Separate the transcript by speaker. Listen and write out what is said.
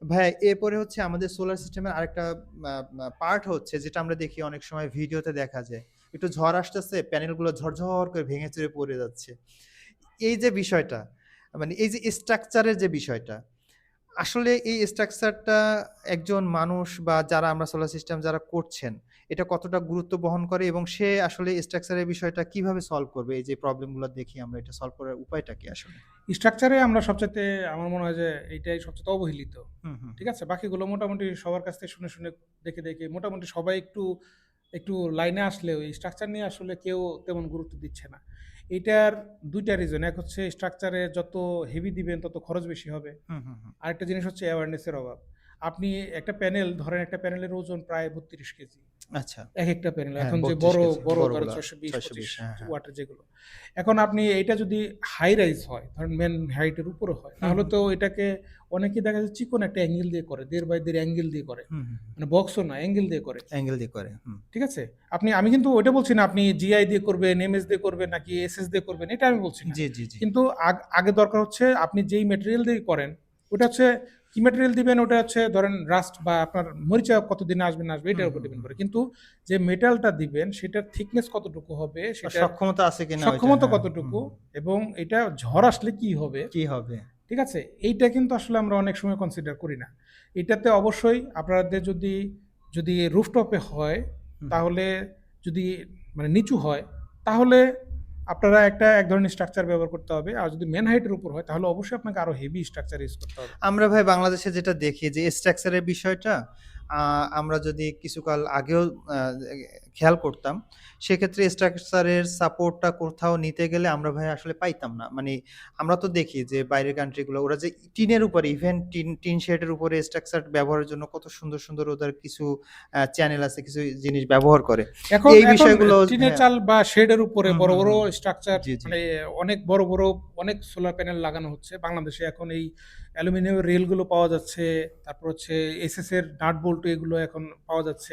Speaker 1: ভাইয়া এরপরে হচ্ছে আমাদের সোলার সিস্টেমের আরেকটা পার্ট হচ্ছে যেটা আমরা দেখি অনেক সময় ভিডিওতে দেখা যায়। একটু ঝড় আসতেছে, প্যানেলগুলো ঝরঝর করে ভেঙে চুরে পড়ে যাচ্ছে। এই যে বিষয়টা, মানে এই যে স্ট্রাকচারের যে বিষয়টা, আসলে এই স্ট্রাকচারটা একজন মানুষ বা যারা আমরা সোলার সিস্টেম যারা করছেন, এটা কতটা গুরুত্ব বহন করে এবং সে আসলে স্ট্রাকচারের বিষয়টা কিভাবে সলভ করবে? এই যে প্রবলেমগুলো দেখি আমরা এটা সলভ করার উপায়টা কি আসলে?
Speaker 2: স্ট্রাকচারে আমরা সবচাইতে আমার মনে হয় যে এইটাই সবচাইতে অবহেলিত।
Speaker 1: হুম, হুম,
Speaker 2: ঠিক আছে? বাকিগুলো মোটামুটি সবার কাছ থেকে শুনে, শুনে দেখে মোটামুটি সবাই একটু লাইনে আসলেও এই স্ট্রাকচার নিয়ে আসলে কেউ তেমন গুরুত্ব দিচ্ছে না। এইটার ২ টা রিজন। এক হচ্ছে স্ট্রাকচারে যত হেভি দিবেন তত খরচ বেশি হবে।
Speaker 1: হুম, হুম, হুম।
Speaker 2: আরেকটা জিনিস হচ্ছে অ্যাওয়ারনেস এর অভাব। আপনি একটা প্যানেল ধরেন একটা প্যানেলের ওজন প্রায় ৩২ কেজি।
Speaker 1: আচ্ছা।
Speaker 2: একেকটা প্যানেল।
Speaker 1: হ্যাঁ,
Speaker 2: এখন যে
Speaker 1: ৩২
Speaker 2: বড়,
Speaker 1: কেজি
Speaker 2: বড় ধরেন
Speaker 1: বড়গুলা
Speaker 2: ৬২০-২৫
Speaker 1: ৬২০ হ্যাঁ, হ্যাঁ।
Speaker 2: ওয়াটের যেগুলো। এখন আপনি এইটা যদি হাই রাইজ হয়, ধরেন মেইন হাইট এর উপরে হয়,
Speaker 1: হুম,
Speaker 2: তাহলে
Speaker 1: হুম,
Speaker 2: তো এটাকে অনেকেই দেখা যায় চিকন একটা অ্যাঙ্গেল দিয়ে করে। ১.৫ বাই ১.৫ অ্যাঙ্গেল দিয়ে করে।
Speaker 1: হুম, হুম, হুম।
Speaker 2: মানে বক্সও না, অ্যাঙ্গেল দিয়ে করে।
Speaker 1: অ্যাঙ্গেল দিয়ে করে। হুম।
Speaker 2: ঠিক আছে? আমি কিন্তু ওইটা বলছি না আপনি জিআই দিয়ে করবেন, এমএস দিয়ে করবেন নাকি এসএস দিয়ে করবেন, এটা আমি বলছি না।
Speaker 1: জি, জি, জি।
Speaker 2: কিন্তু আগে দরকার হচ্ছে আপনি যেই ম্যাটেরিয়াল দিয়ে করেন, ওটা হচ্ছে কি ম্যাটেরিয়াল দিবেন ওটা হচ্ছে ধরেন রাস্ট বা আপনার মরিচা কতদিন আসবে না আসবে
Speaker 1: হুম,
Speaker 2: এটার উপর
Speaker 1: হুম,
Speaker 2: ডিপেন্ড
Speaker 1: হুম।
Speaker 2: করে। কিন্তু যে মেটালটা দিবেন সেটার থিকনেস কতটুকু হবে,
Speaker 1: বা
Speaker 2: সেটার
Speaker 1: সক্ষমতা আছে কিনা ওইটা
Speaker 2: সক্ষমতা
Speaker 1: হ্যাঁ। হুম,
Speaker 2: কতটুকু
Speaker 1: হুম।
Speaker 2: এবং এটা ঝড় আসলে কি হবে,
Speaker 1: কি হবে?
Speaker 2: ঠিক আছে? এইটা কিন্তু আসলে আমরা অনেক সময় কনসিডার করি না। এটাতে অবশ্যই আপনাদের যদি রুফটপে হয়,
Speaker 1: হুম, হুম।
Speaker 2: তাহলে যদি মানে নিচু হয়, তাহলে আপনারা এক ধরনের স্ট্রাকচার ব্যবহার করতে হবে। আর যদি মেইন হাইটের উপর হয়, তাহলে অবশ্যই আপনাকে আরো হেভি স্ট্রাকচার ইউজ করতে হবে।
Speaker 1: আমরা ভাই বাংলাদেশে যেটা দেখি যে স্ট্রাকচারের বিষয়টা আ আমরা যদি কিছুকাল আগেও আ খেয়াল করতাম, সেক্ষেত্রে স্ট্রাকচারের সাপোর্টটা কোথাও নিতে গেলে আমরা ভাই আসলে পাইতাম না। মানে আমরা তো দেখি যে বাইরের কান্ট্রি গুলো ওরা যে টিনের উপরে ইভেন টিন শেডের উপরে স্ট্রাকচার ব্যবহারের জন্য কত সুন্দর, সুন্দর ওদের কিছু চ্যানেল আছে, কিছু জিনিস ব্যবহার করে।
Speaker 2: এখন
Speaker 1: এই
Speaker 2: এখন
Speaker 1: বিষয়গুলো
Speaker 2: টিনের
Speaker 1: হ্যাঁ।
Speaker 2: চাল বা শেডের উপরে
Speaker 1: হুম,
Speaker 2: বড়,
Speaker 1: হুম,
Speaker 2: বড়
Speaker 1: হুম।
Speaker 2: স্ট্রাকচার
Speaker 1: জি, জি।
Speaker 2: মানে অনেক বড় অনেক সোলার প্যানেল লাগানো হচ্ছে। বাংলাদেশে এখন এই অ্যালুমিনিয়ামের রেলগুলো পাওয়া যাচ্ছে। তারপর হচ্ছে এসএস এর নাট বল্টু এগুলো এখন পাওয়া যাচ্ছে।